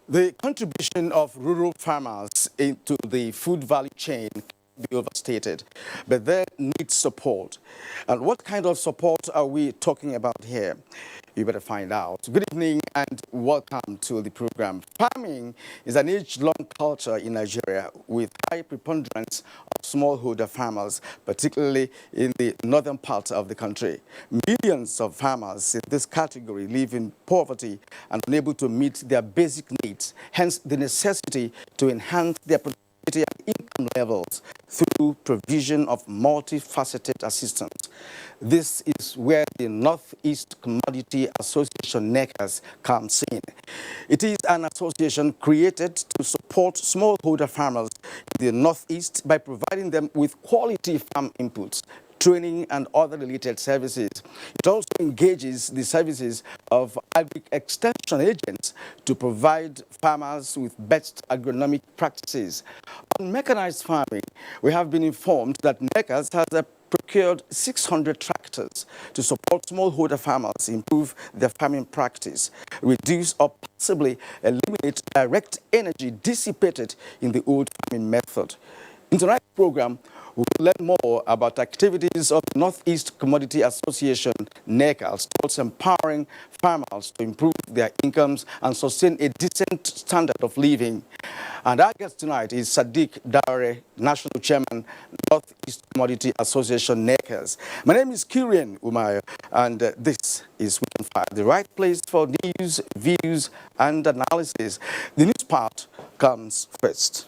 The contribution of rural farmers into the food value chain can be overstated, but they need support. And what kind of support are we talking about here? You better find out. Good evening and welcome to the program. Farming is an age-long culture in Nigeria with high preponderance of smallholder farmers, particularly in the northern part of the country. Millions of farmers in this category live in poverty and unable to meet their basic needs, hence the necessity to enhance their productivity and income levels through provision of multifaceted assistance. This is where the Northeast Commodity Association (NECAS) comes in. It is an association created to support smallholder farmers in the Northeast by providing them with quality farm inputs, training and other related services. It also engages the services of agri-extension agents to provide farmers with best agronomic practices. On mechanized farming, we have been informed that NECAS has procured 600 tractors to support smallholder farmers improve their farming practice, reduce or possibly eliminate direct energy dissipated in the old farming method. In tonight's program, we will learn more about activities of the Northeast Commodity Association (NECAS) towards empowering farmers to improve their incomes and sustain a decent standard of living. And our guest tonight is Sadiq Dare, National Chairman, Northeast Commodity Association (NECAS). My name is Kirian Umayo, and this is Weekend 5, the right place for news, views, and analysis. The news part comes first.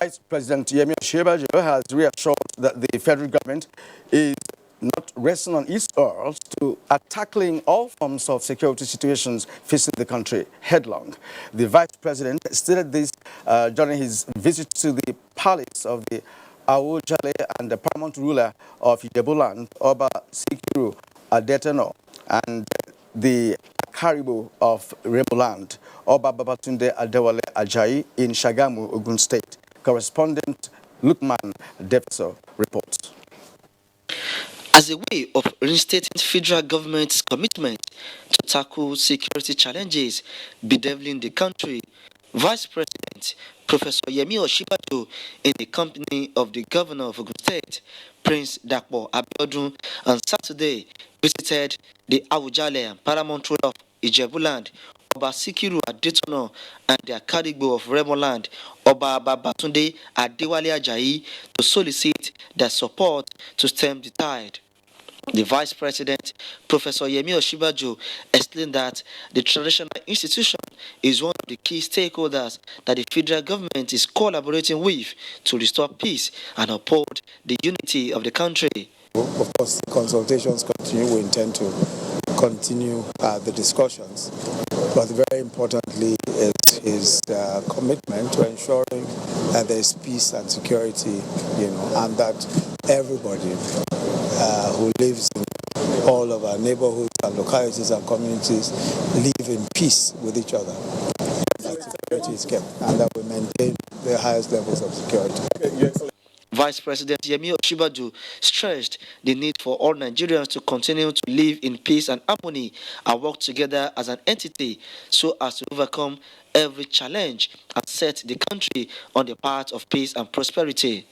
Vice President Yemi Osinbajo has reassured that the federal government is not resting on its laurels to tackling all forms of security situations facing the country headlong. The Vice President stated this during his visit to the palace of the Awojale and the paramount ruler of Ijebuland, Oba Sikiru Adetano, and the Karibo of Remoland, Oba Babatunde Adewale Ajayi in Shagamu, Ogun State. Correspondent Lukman Defso reports. As a way of reinstating federal government's commitment to tackle security challenges bedeviling the country, Vice President Professor Yemi Osinbajo, in the company of the Governor of Ogun State, Prince Dapo Abiodun, on Saturday visited the Awujale and paramount ruler of Ijebuland, Oba Sikiru Adetono, and the Akarigbo of Remoland, Oba Babatunde Adewale Ajayi, to solicit their support to stem the tide. The Vice President, Professor Yemi Osinbajo, explained that the traditional institution is one of the key stakeholders that the federal government is collaborating with to restore peace and uphold the unity of the country. Of course, consultations continue. We intend to continue the discussions, but very importantly is his commitment to ensuring that there is peace and security, and that everybody who lives in all of our neighborhoods and localities and communities live in peace with each other. That security is kept, and that we maintain the highest levels of security. Vice President Yemi Osinbajo stressed the need for all Nigerians to continue to live in peace and harmony and work together as an entity so as to overcome every challenge and set the country on the path of peace and prosperity.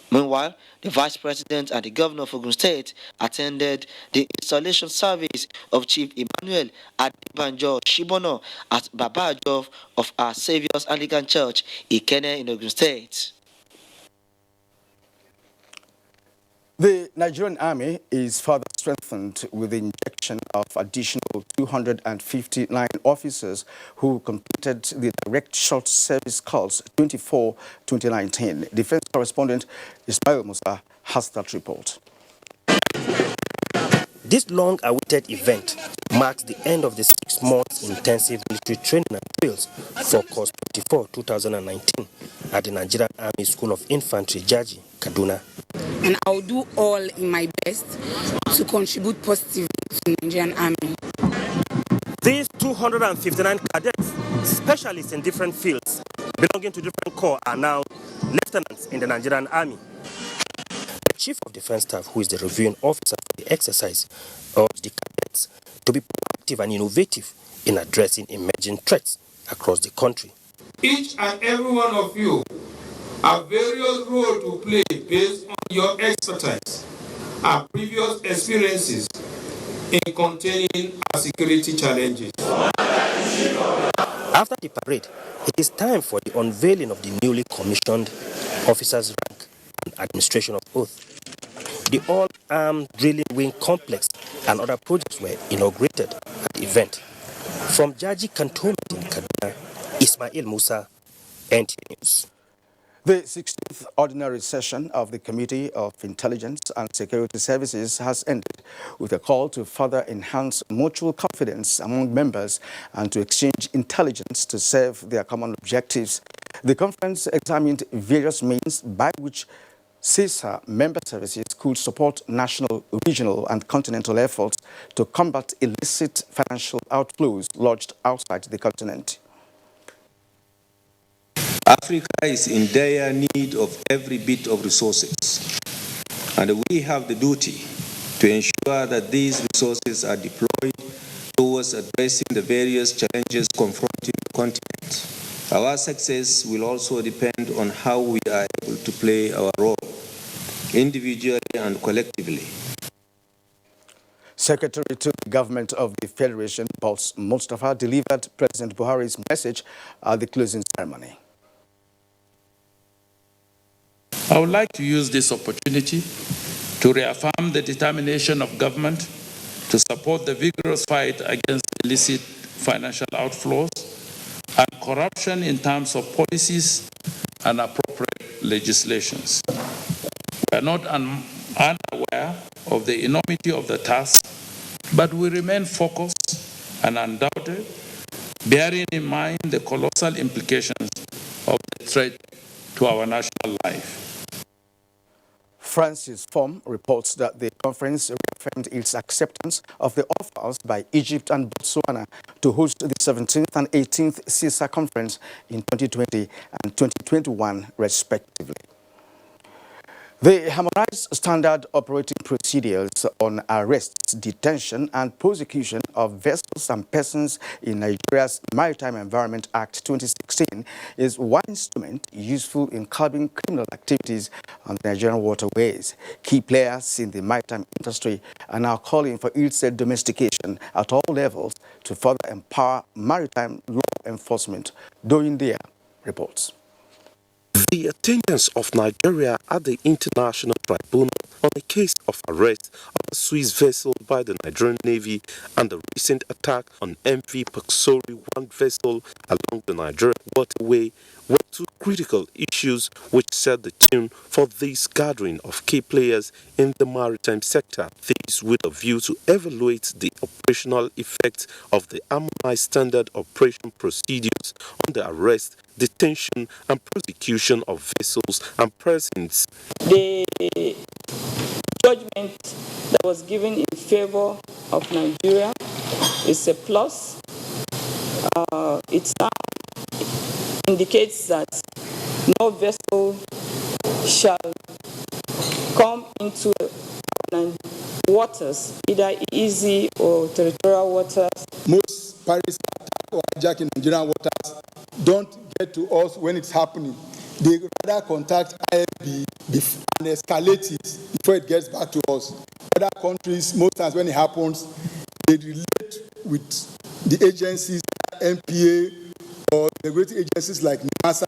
Meanwhile, the Vice President and the Governor of Ogun State attended the installation service of Chief Emmanuel Adebanjo Shibono at Baba Ajov of Our Saviour's Anglican Church, Ikenne in Ogun State. The Nigerian Army is further strengthened with the injection of additional 259 officers who completed the direct short service course 24-2019. Defense correspondent Ismail Musa has that report. This long-awaited event marks the end of the 6 months intensive military training and drills for Course 24-2019 at the Nigerian Army School of Infantry, Jaji, Kaduna. And I'll do all in my best to contribute positively to the Nigerian Army. These 259 cadets, specialists in different fields, belonging to different corps, are now lieutenants in the Nigerian Army. The Chief of Defense Staff, who is the reviewing officer for the exercise, urged the cadets to be proactive and innovative in addressing emerging threats across the country. Each and every one of you have various roles to play based on your expertise and previous experiences in containing our security challenges. After the parade, it is time for the unveiling of the newly commissioned officers' rank and administration of oath. The all-armed drilling wing complex and other projects were inaugurated at the event. From Jaji Cantonment in Kaduna, Ismail Musa, NT News. The 16th ordinary session of the Committee of Intelligence and Security Services has ended with a call to further enhance mutual confidence among members and to exchange intelligence to serve their common objectives. The conference examined various means by which CISA member services could support national, regional and continental efforts to combat illicit financial outflows lodged outside the continent. Africa is in dire need of every bit of resources, and we have the duty to ensure that these resources are deployed towards addressing the various challenges confronting the continent. Our success will also depend on how we are able to play our role, individually and collectively. Secretary to the Government of the Federation, Boss Mustafa, delivered President Buhari's message at the closing ceremony. I would like to use this opportunity to reaffirm the determination of government to support the vigorous fight against illicit financial outflows and corruption in terms of policies and appropriate legislations. We are not unaware of the enormity of the task, but we remain focused and undoubted, bearing in mind the colossal implications of the threat to our national life. Francis Form reports that the conference reaffirmed its acceptance of the offers by Egypt and Botswana to host the 17th and 18th CISA conference in 2020 and 2021, respectively. The harmonized standard operating procedures on arrests, detention and prosecution of vessels and persons in Nigeria's Maritime Environment Act 2016 is one instrument useful in curbing criminal activities on the Nigerian waterways. Key players in the maritime industry are now calling for its domestication at all levels to further empower maritime law enforcement, during their reports. The attendance of Nigeria at the International Tribunal on a case of arrest of a Swiss vessel by the Nigerian Navy and the recent attack on MV Paxori 1 vessel along the Nigerian waterway were two critical issues which set the tune for this gathering of key players in the maritime sector. This with a view to evaluate the operational effects of the harmonized standard operation procedures on the arrest, detention and prosecution of vessels and persons. The judgment that was given in favor of Nigeria is a plus. It now indicates that no vessel shall come into waters, either easy or territorial waters. Most pirates attack or hijack in Nigerian waters don't get to us when it's happening. They rather contact IFB and escalate it before it gets back to us. Other countries, most times when it happens, they relate with the agencies, MPA, or the great agencies like NASA,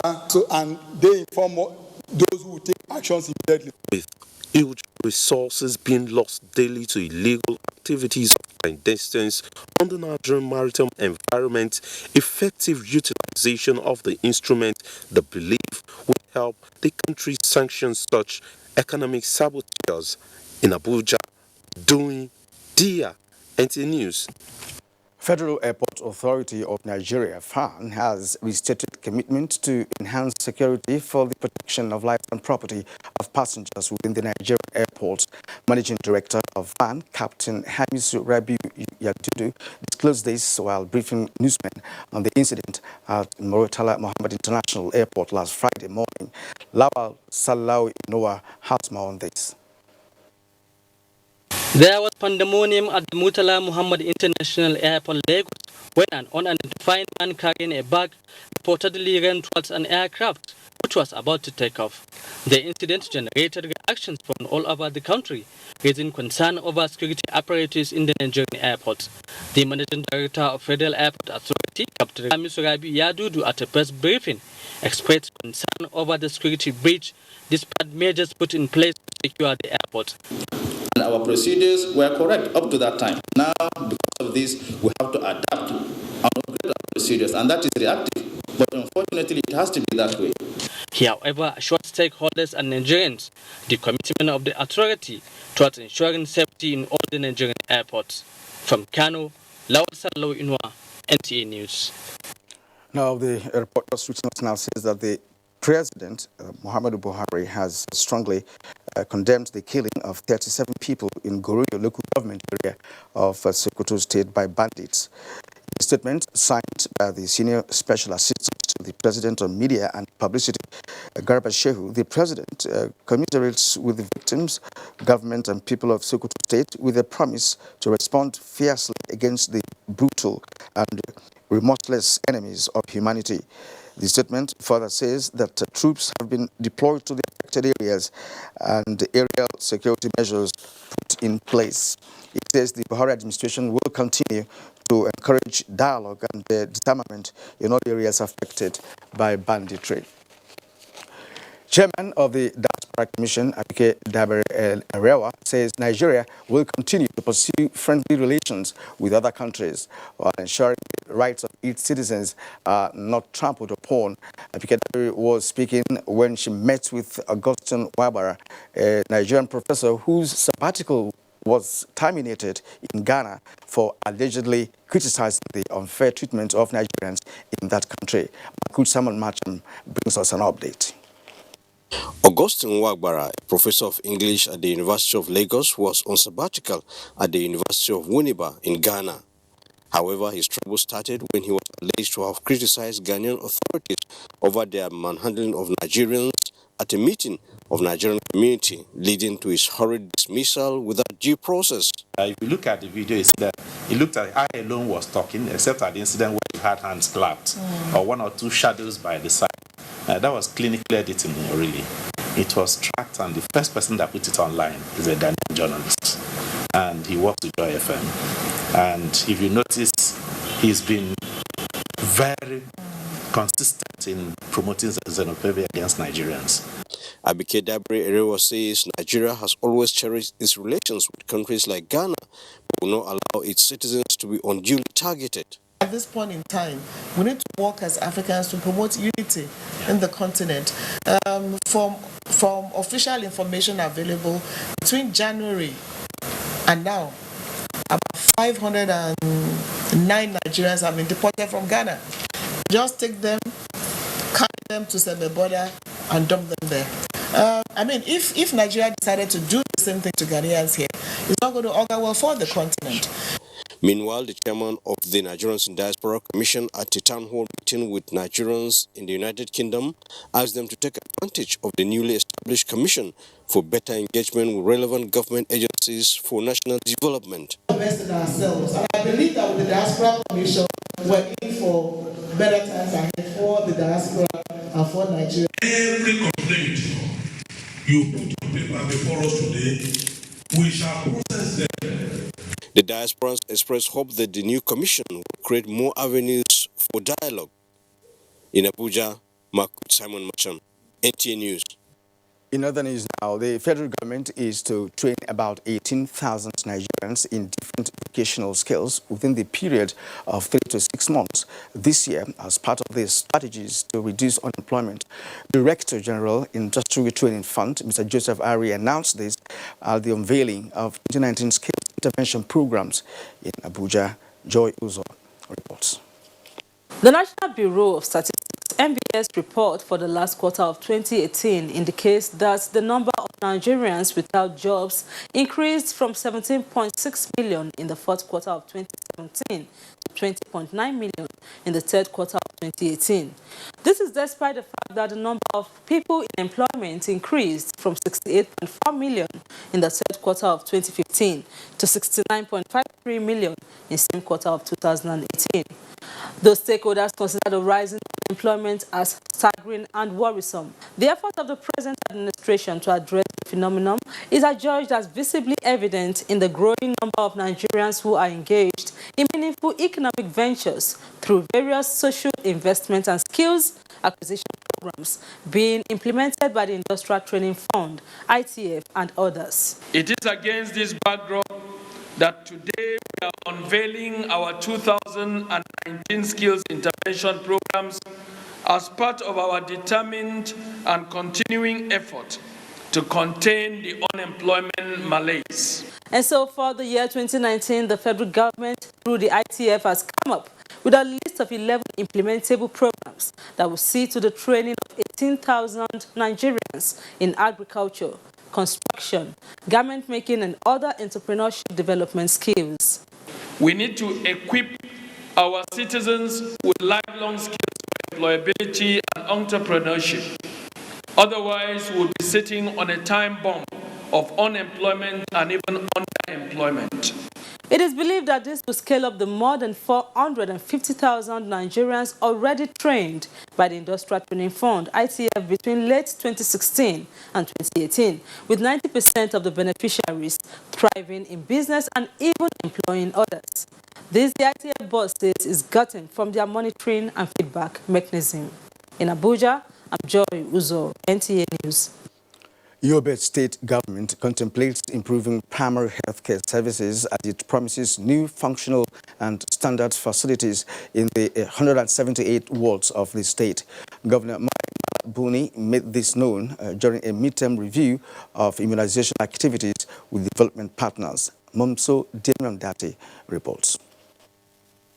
and they inform those who take actions immediately. With huge resources being lost daily to illegal activities of clandestines on the Nigerian maritime environment, effective utilization of the instrument, the belief will help the country sanction such economic saboteurs. In Abuja, doing Dia NT News. Federal Airport Authority of Nigeria, FAN, has restated commitment to enhance security for the protection of life and property of passengers within the Nigerian airports. Managing Director of FAN, Captain Hamisu Rabiu Yadudu, disclosed this while briefing newsmen on the incident at Murtala Mohammed International Airport last Friday morning. Lawal Salau Noah has more on this. There was pandemonium at the Murtala Muhammad International Airport, Lagos, when an unidentified man carrying a bag reportedly ran towards an aircraft which was about to take off. The incident generated reactions from all over the country, raising concern over security apparatus in the Nigerian airports. The managing director of Federal Airport Authority, Captain Surabi Yadudu, at a press briefing, expressed concern over the security breach despite measures put in place to secure the airport. And our procedures were correct up to that time. Now, because of this, we have to adapt and upgrade our procedures, and that is reactive. But unfortunately, it has to be that way. He, however, assured stakeholders and Nigerians the commitment of the authority towards ensuring safety in all the Nigerian airports. From Kano, Lawal Sallo Inwa, NTA News. Now, the report just reaching us now says that the President, Muhammadu Buhari, has strongly condemned the killing of 37 people in Goroyo local government area of Sokoto State by bandits. A statement signed by the Senior Special Assistant to the President on Media and Publicity, Garba Shehu, the President commiserates with the victims, government and people of Sokoto State with a promise to respond fiercely against the brutal and remorseless enemies of humanity. The statement further says that troops have been deployed to the affected areas and aerial security measures put in place. It says the Buhari administration will continue to encourage dialogue and disarmament in all areas affected by banditry. Chairman of the Diaspora Commission, Abia State, says Nigeria will continue to pursue friendly relations with other countries while ensuring the rights of its citizens are not trampled upon. Abia State was speaking when she met with Augustine Wabara, a Nigerian professor whose sabbatical was terminated in Ghana for allegedly criticizing the unfair treatment of Nigerians in that country. Coach Samuel Macham brings us an update. Augustine Wagbara, a professor of English at the University of Lagos, was on sabbatical at the University of Winneba in Ghana. However, his trouble started when he was alleged to have criticized Ghanaian authorities over their manhandling of Nigerians at a meeting of Nigerian community, leading to his hurried dismissal without due process. If you look at the video, you see that he looked at I alone was talking, except at the incident where he had hands clapped, or one or two shadows by the side. That was clinically editing, really. It was tracked, and the first person that put it online is a Ghanaian journalist, and he works with Joy FM. And if you notice, he's been very consistent in promoting xenophobia against Nigerians. Abike Dabiri says Nigeria has always cherished its relations with countries like Ghana, but will not allow its citizens to be unduly targeted. At this point in time, we need to work as Africans to promote unity in the continent. From official information available, between January and now, about 509 Nigerians have been deported from Ghana. Just take them, carry them to Seme border, and dump them there. If Nigeria decided to do the same thing to Ghanaians here, it's not going to augur well for the continent. Meanwhile, the chairman of the Nigerians in Diaspora Commission at a town hall meeting with Nigerians in the United Kingdom asked them to take advantage of the newly established commission for better engagement with relevant government agencies for national development. Invest in ourselves, and I believe that with the Diaspora Commission, we're in for better times ahead for the diaspora and for Nigeria. Every complaint you put on paper before us today, we shall process them. The diasporans expressed hope that the new commission will create more avenues for dialogue. In Abuja, Simon Macham, NTA News. In other news now, the federal government is to train about 18,000 Nigerians in different educational skills within the period of 3 to 6 months this year as part of the strategies to reduce unemployment. Director General Industrial Training Fund, Mr. Joseph Ari, announced this at the unveiling of 2019 skills intervention programs in Abuja. Joy Uzo reports. The National Bureau of Statistics NBS report for the last quarter of 2018 indicates that the number of Nigerians without jobs increased from 17.6 million in the fourth quarter of 2017 20.9 million in the third quarter of 2018. This is despite the fact that the number of people in employment increased from 68.4 million in the third quarter of 2015 to 69.53 million in the same quarter of 2018. Those stakeholders consider the rising unemployment as staggering and worrisome. The effort of the present administration to address the phenomenon is adjudged as visibly evident in the growing number of Nigerians who are engaged in meaningful economic ventures through various social investment and skills acquisition programs being implemented by the Industrial Training Fund, ITF, and others. It is against this backdrop that today we are unveiling our 2019 skills intervention programs as part of our determined and continuing effort to contain the unemployment malaise. And so for the year 2019, the federal government, through the ITF, has come up with a list of 11 implementable programs that will see to the training of 18,000 Nigerians in agriculture, construction, garment making, and other entrepreneurship development skills. We need to equip our citizens with lifelong skills for employability and entrepreneurship. Otherwise, we'll be sitting on a time bomb of unemployment and even underemployment. It is believed that this will scale up the more than 450,000 Nigerians already trained by the Industrial Training Fund, ITF, between late 2016 and 2018, with 90% of the beneficiaries thriving in business and even employing others. This, the ITF board says, is gotten from their monitoring and feedback mechanism. In Abuja, I'm Joy Uzo, NTA News. Abia State government contemplates improving primary healthcare services as it promises new functional and standard facilities in the 178 wards of the state. Governor Buhari made this known during a midterm review of immunization activities with development partners. Momso Dati reports.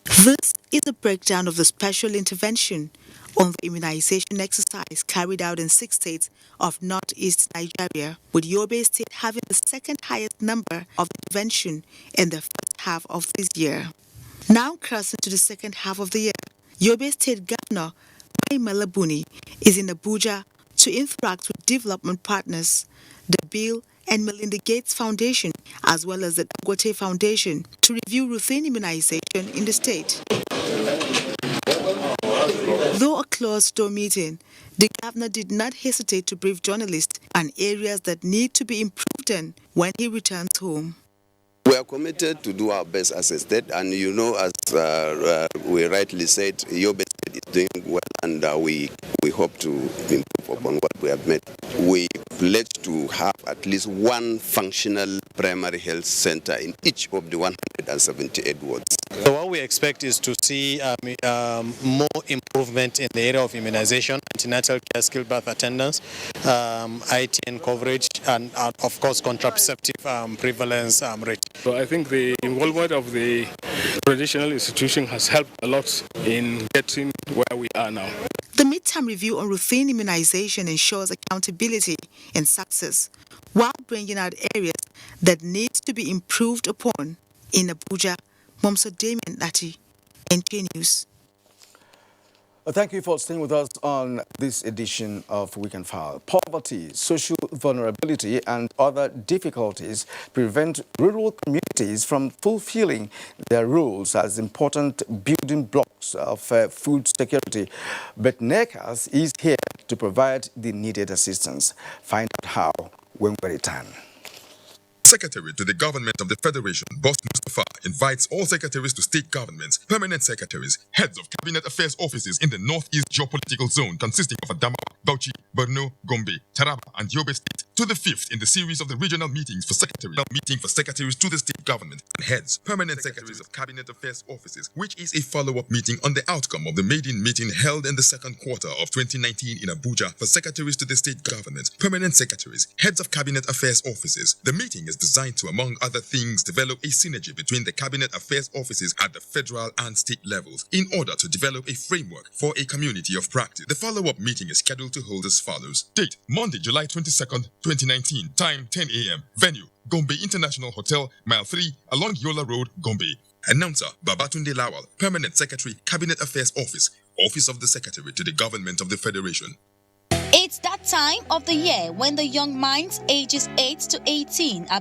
This is a breakdown of the special intervention on the immunization exercise carried out in 6 states of northeast Nigeria, with Abia State having the second highest number of intervention in the first half of this year. Now crossing to the second half of the year, Abia State Governor Buhari is in Abuja to interact with development partners, the Bill and Melinda Gates Foundation, as well as the Dangote Foundation, to review routine immunization in the state. Though a closed-door meeting, the governor did not hesitate to brief journalists on areas that need to be improved on when he returns home. We are committed to do our best as a state, and you know, as we rightly said, Abia State is doing well, and we hope to improve upon what we have made. We pledge to have at least one functional primary health center in each of the 178 wards. So what we expect is to see more improvement in the area of immunization, antenatal care, skilled birth attendance, ITN coverage, and of course contraceptive prevalence rate. So I think the involvement of the traditional institution has helped a lot in getting where we are now. The midterm review on routine immunization ensures accountability and success, while bringing out areas that need to be improved upon. In Abuja, Momso Dati, NTA News. Thank you for staying with us on this edition of Weekend File. Poverty, social vulnerability, and other difficulties prevent rural communities from fulfilling their roles as important building blocks of food security. But NECAS is here to provide the needed assistance. Find out how when we return. Secretary to the Government of the Federation, Boss Mustafa, invites all secretaries to state governments, permanent secretaries, heads of cabinet affairs offices in the Northeast geopolitical zone consisting of Adamawa, Bauchi, Borno, Gombe, Taraba, and Yobe State to the 5th in the series of the regional meetings for secretaries to the state government and heads, permanent secretaries of cabinet affairs offices, which is a follow-up meeting on the outcome of the maiden meeting held in the second quarter of 2019 in Abuja for secretaries to the state government, permanent secretaries, heads of cabinet affairs offices. The meeting is designed to, among other things, develop a synergy between the cabinet affairs offices at the federal and state levels in order to develop a framework for a community of practice. The follow-up meeting is scheduled to hold as follows. Date, Monday, July 22nd, 2019. Time, 10 a.m. Venue, Gombe International Hotel, Mile 3, along Yola Road, Gombe. Announcer Babatunde Lawal, Permanent Secretary, Cabinet Affairs Office, Office of the Secretary to the Government of the Federation. It's that time of the year when the young minds ages 8 to 18 are